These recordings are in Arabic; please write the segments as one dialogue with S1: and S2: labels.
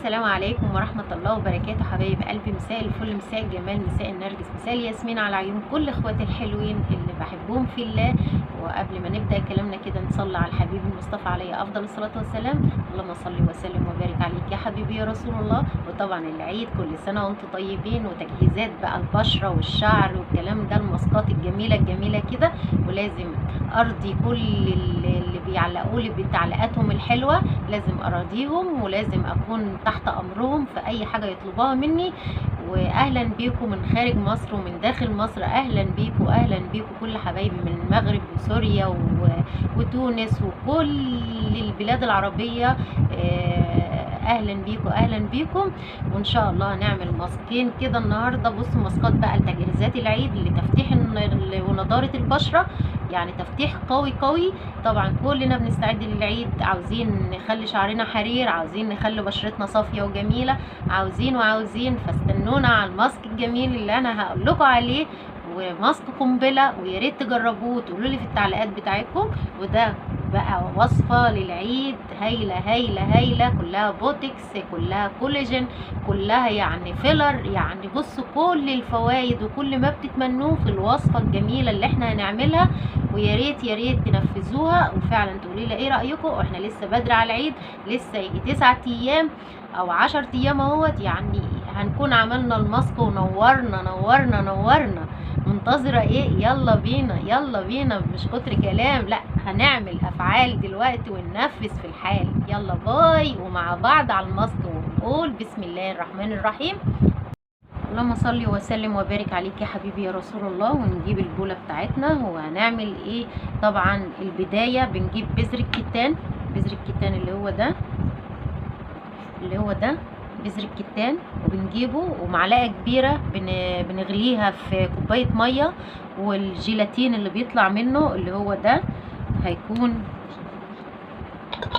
S1: السلام عليكم ورحمة الله وبركاته. حبايب قلبي، مساء الفل، مساء الجمال، مساء النرجس، مساء الياسمين على عيون كل اخواتي الحلوين اللي بحبهم في الله. وقبل ما نبدأ كلامنا كده نصلي على الحبيب المصطفى عليه افضل الصلاة والسلام. اللهم صل وسلم وبارك عليك يا حبيبي يا رسول الله. وطبعا العيد كل سنة وانتم طيبين، وتجهيزات بقى البشرة والشعر والكلام ده، الماسكات الجميلة الجميلة كده. ولازم ارضي كل اللي بيعلقوا لي بتعليقاتهم الحلوة، لازم اراضيهم ولازم اكون تحت امرهم في اي حاجة يطلبوها مني. واهلا بيكم من خارج مصر ومن داخل مصر، اهلا بيكم اهلا بيكم كل حبايبي من المغرب وسوريا وتونس وكل البلاد العربية. اهلا بيكم اهلا بيكم. وان شاء الله هنعمل ماسكين كده النهارده. بصوا ماسكات بقى لتجهيزات العيد لتفتيح ونضاره البشره، يعني تفتيح قوي قوي. طبعا كلنا بنستعد للعيد، عاوزين نخلي شعرنا حرير، عاوزين نخلي بشرتنا صافيه وجميله، عاوزين فاستنونا على الماسك الجميل اللي انا هقول لكم عليه. وماسك قنبله، ويا ريت تجربوه وتقولوا لي في التعليقات بتاعتكم. وده بقى وصفه للعيد هايله هايله هايله، كلها بوتكس، كلها كولاجين، كلها يعني فيلر، يعني بصوا كل الفوائد وكل ما بتتمنوه في الوصفه الجميله اللي احنا هنعملها. ويا ريت يا ريت تنفذوها وفعلا تقولي لي ايه رايكم. واحنا لسه بدري على العيد، لسه يجي 9 ايام او 10 ايام اهوت، يعني هنكون عملنا الماسك ونورنا نورنا نورنا. منتظرة ايه؟ يلا بينا يلا بينا، مش كتر كلام، لا هنعمل افعال دلوقتي وننفذ في الحال. يلا باي، ومع بعض على الماسك ونقول بسم الله الرحمن الرحيم. اللهم صل وسلم وبارك عليك يا حبيبي يا رسول الله. ونجيب البولة بتاعتنا وهنعمل ايه. طبعا البداية بنجيب بذر الكتان، بذر الكتان اللي هو ده، بذر الكتان، وبنجيبه ومعلقه كبيره بنغليها في كوبايه ميه. والجيلاتين اللي بيطلع منه اللي هو ده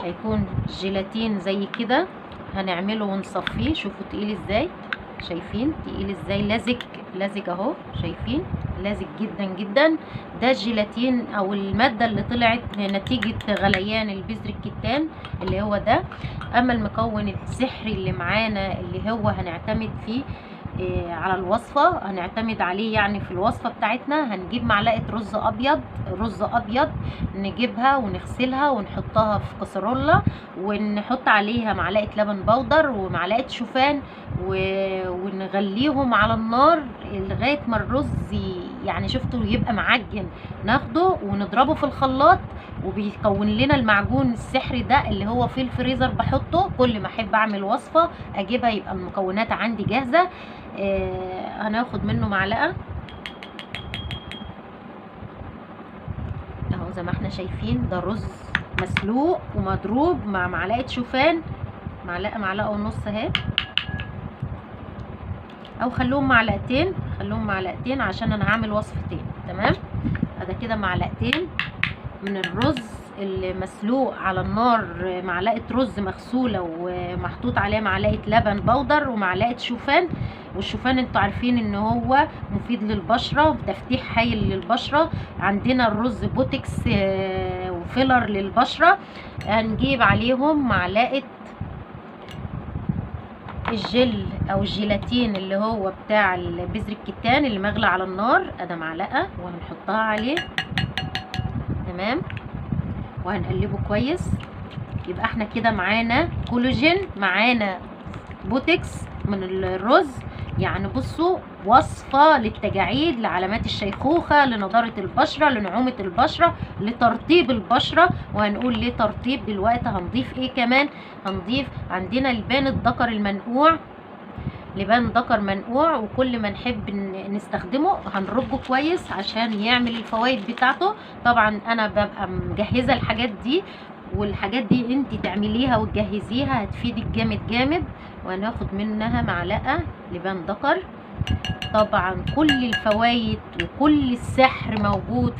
S1: هيكون جيلاتين زي كده. هنعمله ونصفيه، شوفوا تقيل ازاي، شايفين تقيل ازاي، لزج اهو، شايفين لازق جدا جدا. ده الجيلاتين او الماده اللي طلعت نتيجه غليان البذر الكتان اللي هو ده. اما المكون السحري اللي معانا اللي هو هنعتمد فيه على الوصفه، هنعتمد عليه يعني في الوصفه بتاعتنا. هنجيب معلقه رز ابيض، نجيبها ونغسلها ونحطها في كسرولة، ونحط عليها معلقه لبن بودر ومعلقه شوفان، ونغليهم على النار لغايه ما الرز يعني شفتوا يبقى معجن. ناخده ونضربه في الخلاط، وبيكون لنا المعجون السحري ده اللي هو في الفريزر. بحطه كل ما احب اعمل وصفه اجيبها، يبقى المكونات عندي جاهزه. هناخد منه معلقه اهو زي ما احنا شايفين. ده رز مسلوق ومضروب مع معلقه شوفان، معلقه ونص اهي، او خلوهم معلقتين عشان انا هعمل وصفتين. تمام، هذا كده معلقتين من الرز المسلوق على النار، معلقه رز مغسوله ومحطوط عليها معلقه لبن بودر ومعلقه شوفان. والشوفان انتوا عارفين ان هو مفيد للبشره، تفتيح هايل للبشره. عندنا الرز بوتكس وفيلر للبشره. هنجيب عليهم معلقه الجل او الجيلاتين اللي هو بتاع بذر الكتان اللي مغلى على النار، ادي معلقه وهنحطها عليه. تمام، وهنقلبه كويس. يبقى احنا كده معانا كولاجين، معانا بوتكس من الرز. يعني بصوا وصفة للتجاعيد، لعلامات الشيخوخة، لنضارة البشرة، لنعومة البشرة، لترطيب البشرة. وهنقول ليه ترطيب دلوقتي. هنضيف ايه كمان؟ هنضيف عندنا لبان الذكر المنقوع، لبان ذكر منقوع، وكل ما نحب نستخدمه هنرجه كويس عشان يعمل الفوائد بتاعته. طبعا انا ببقى مجهزة الحاجات دي، والحاجات دي انت تعمليها وتجهزيها هتفيدك جامد جامد. وهناخد منها معلقه لبان ذكر. طبعا كل الفوائد وكل السحر موجود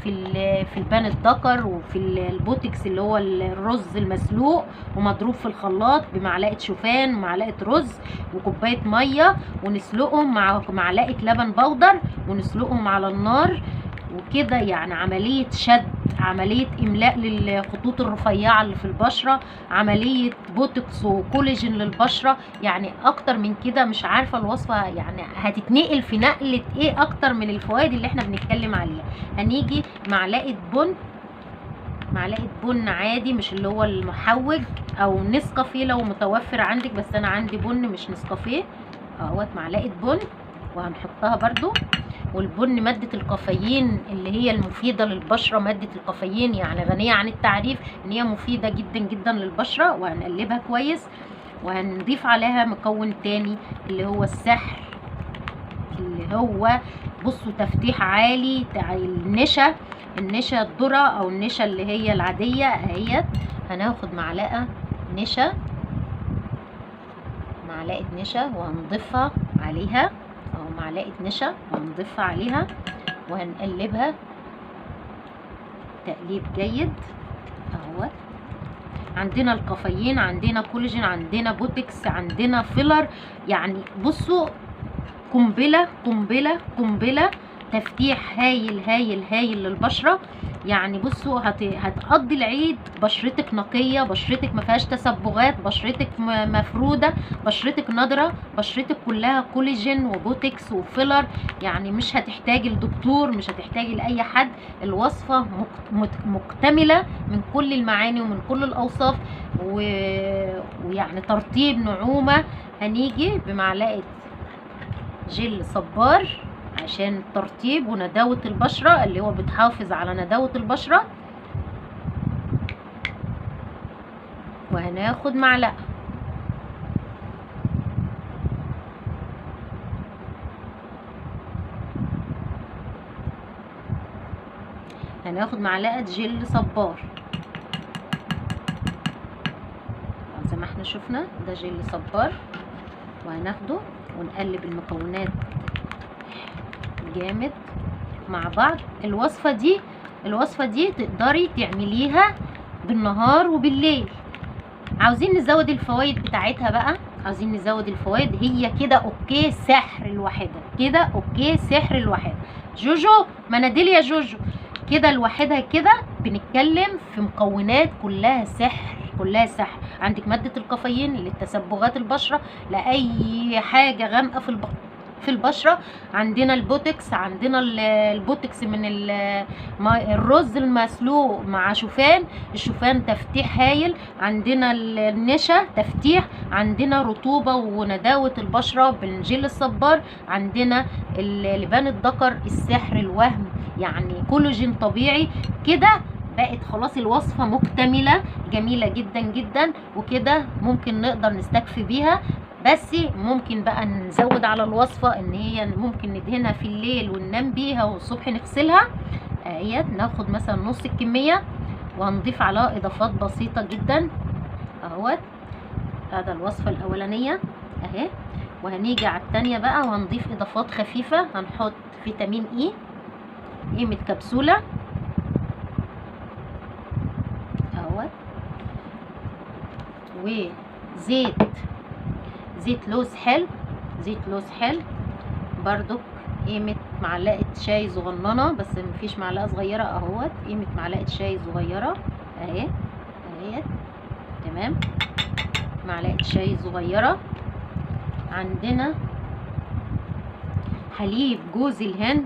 S1: في البان الذكر وفي البوتكس اللي هو الرز المسلوق ومضروب في الخلاط بمعلقه شوفان ومعلقه رز وكوبايه ميه، ونسلقهم مع معلقه لبن بودر ونسلقهم على النار وكده. يعني عمليه شد عملية املاء للخطوط الرفيعة اللي في البشرة، عملية بوتوكس وكولاجين للبشرة. يعني اكتر من كده مش عارفة الوصفة يعني هتتنقل في نقلة ايه اكتر من الفوائد اللي احنا بنتكلم عليها. هنيجي معلقة بن عادي، مش اللي هو المحوج، او نسكافيه لو متوفر عندك، بس انا عندي بن مش نسكافيه اهوت. معلقة بن وهنحطها برضو. والبن مادة الكافيين اللي هي المفيدة للبشرة، مادة الكافيين يعني غنية عن التعريف ان هي مفيدة جدا جدا للبشرة. وهنقلبها كويس، وهنضيف عليها مكون تاني اللي هو السحر، اللي هو بصوا تفتيح عالي. النشا الذرة او النشا اللي هي العادية اهيت. هناخد معلقة نشا وهنضيفها عليها، او معلقة نشا وهنضيفها عليها، وهنقلبها تقليب جيد اهوت. عندنا الكافيين، عندنا كولاجين، عندنا بوتكس، عندنا فيلر. يعني بصوا قنبلة قنبلة قنبلة، تفتيح هايل هايل هايل للبشرة. يعني بصوا هتقضي العيد بشرتك نقية، بشرتك ما فيهاش تسبغات، بشرتك مفرودة، بشرتك نضرة، بشرتك كلها كولاجين وبوتكس وفيلر. يعني مش هتحتاج الدكتور، مش هتحتاج لأي حد. الوصفة مكتملة من كل المعاني ومن كل الأوصاف، ويعني ترطيب نعومة. هنيجي بمعلقة جل صبار عشان الترطيب ونداوة البشرة، اللي هو بتحافظ على نداوة البشرة. وهناخد معلقة جل صبار زي ما احنا شفنا، ده جل صبار. وهناخده ونقلب المكونات جامد مع بعض. الوصفة دي تقدري تعمليها بالنهار وبالليل. عاوزين نزود الفوائد بتاعتها بقى، عاوزين نزود الفوائد. هي كده اوكي سحر الواحدة، كده اوكي سحر الواحدة. جوجو مناديل يا جوجو، كده الواحدة كده بنتكلم في مكونات كلها سحر، كلها سحر. عندك مادة الكافيين للتسبغات البشرة، لأي حاجة غامقة في البشرة. عندنا البوتكس، عندنا البوتكس من الرز المسلوق مع شوفان، الشوفان تفتيح هايل. عندنا النشا تفتيح، عندنا رطوبة ونداوة البشرة بالجل الصبار، عندنا لبان الذكر السحر الوهم، يعني كولاجين طبيعي. كده بقت خلاص الوصفة مكتملة جميلة جدا جدا، وكده ممكن نقدر نستكفي بيها. بس ممكن بقى نزود على الوصفة ان هي ممكن ندهنها في الليل وننام بيها والصبح نغسلها اهيت. ناخد مثلا نص الكمية وهنضيف عليها اضافات بسيطة جدا اهوت. هذا الوصفة الاولانية اهي. وهنيجي على التانية بقى وهنضيف اضافات خفيفة. هنحط فيتامين اي قيمة كبسولة اهوت، زيت لوز حلو برضو قيمة معلقة شاي صغننة، بس مفيش معلقة صغيرة اهوت. قيمة معلقة شاي صغيرة اهي تمام، معلقة شاي صغيرة. عندنا حليب جوز الهند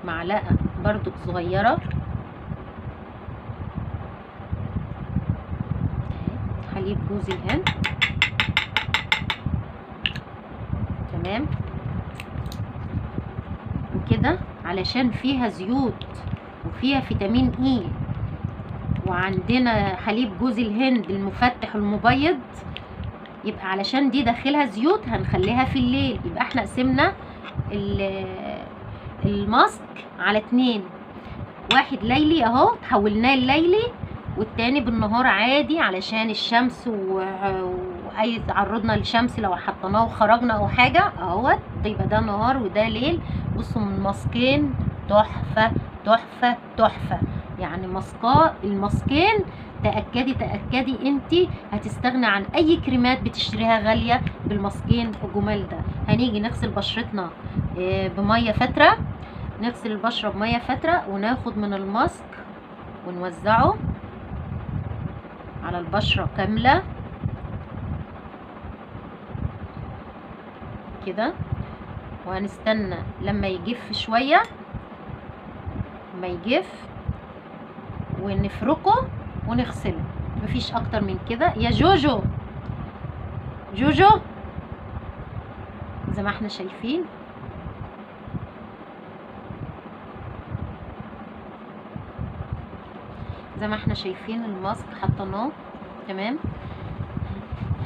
S1: معلقة برضو صغيرة، حليب جوز الهند تمام. وكده علشان فيها زيوت وفيها فيتامين اي، وعندنا حليب جوز الهند المفتح المبيض، يبقى علشان دي داخلها زيوت هنخليها في الليل. يبقى احنا قسمنا الماسك على 2، واحد ليلي اهو حولناه الليلي، والتاني بالنهار عادي علشان الشمس واي تعرضنا للشمس لو حطيناه وخرجنا او حاجه اهوت. يبقى ده نهار وده ليل. بصوا من ماسكين تحفه تحفه تحفه، يعني الماسكين تأكدي انت هتستغنى عن اي كريمات بتشتريها غاليه بالماسكين الجمال ده. هنيجي نغسل بشرتنا بميه فتره، نغسل البشره بميه فتره، وناخد من الماسك ونوزعه على البشرة كاملة كده، وهنستنى لما يجف شوية، ما يجف ونفركه ونغسله. مفيش اكتر من كده يا جوجو. جوجو زي ما احنا شايفين الماسك حطيناه تمام.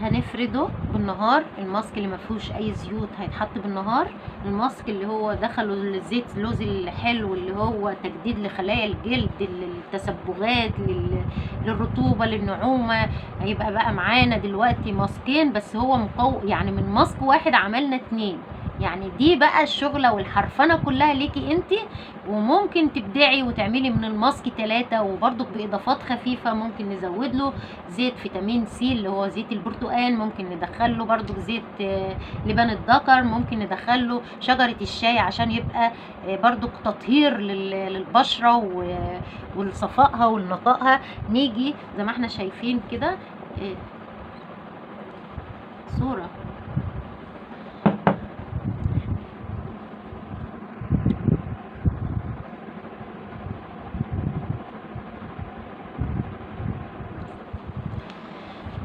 S1: هنفرده بالنهار، الماسك اللي ما فيهوش اي زيوت هيتحط بالنهار. الماسك اللي هو دخله الزيت اللوز الحلو اللي هو تجديد لخلايا الجلد، للتسبغات، للرطوبه، للنعومه، هيبقى بقى معانا دلوقتي ماسكين، بس هو يعني من ماسك واحد عملنا 2. يعني دي بقى الشغله والحرفنه كلها ليكي انت. وممكن تبدعي وتعملي من الماسك 3 وبرضك باضافات خفيفه. ممكن نزود له زيت فيتامين سي اللي هو زيت البرتقال، ممكن ندخله برضك زيت لبان الذكر، ممكن ندخله شجره الشاي عشان يبقى برضك تطهير للبشره ولصفائها ولنقائها. نيجي زي ما احنا شايفين كده صوره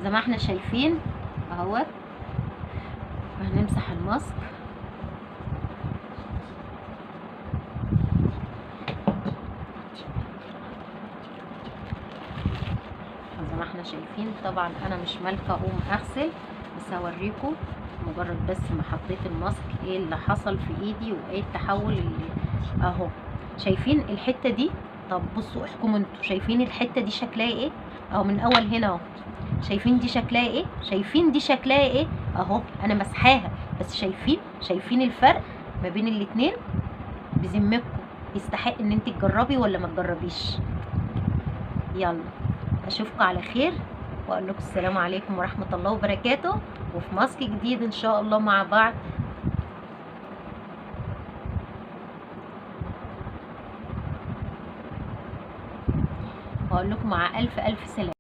S1: زي ما احنا شايفين اهوت. وهنمسح الماسك زي ما احنا شايفين. طبعا انا مش مالكه اقوم اغسل، بس هوريكم مجرد بس ما حطيت الماسك ايه اللي حصل في ايدي وايه التحول اللي اهو. شايفين الحته دي؟ طب بصوا احكموا انتوا، شايفين الحته دي شكلها ايه اهو من اول هنا اهو. شايفين دي شكلها ايه؟ شايفين دي شكلها ايه اهو. انا مسحاها بس شايفين الفرق ما بين الاتنين. بذمتكم يستحق ان انت تجربي ولا ما تجربيش؟ يلا اشوفكم على خير واقول لكم السلام عليكم ورحمه الله وبركاته، وفي ماسك جديد ان شاء الله مع بعض. واقول لكم مع الف سلامه.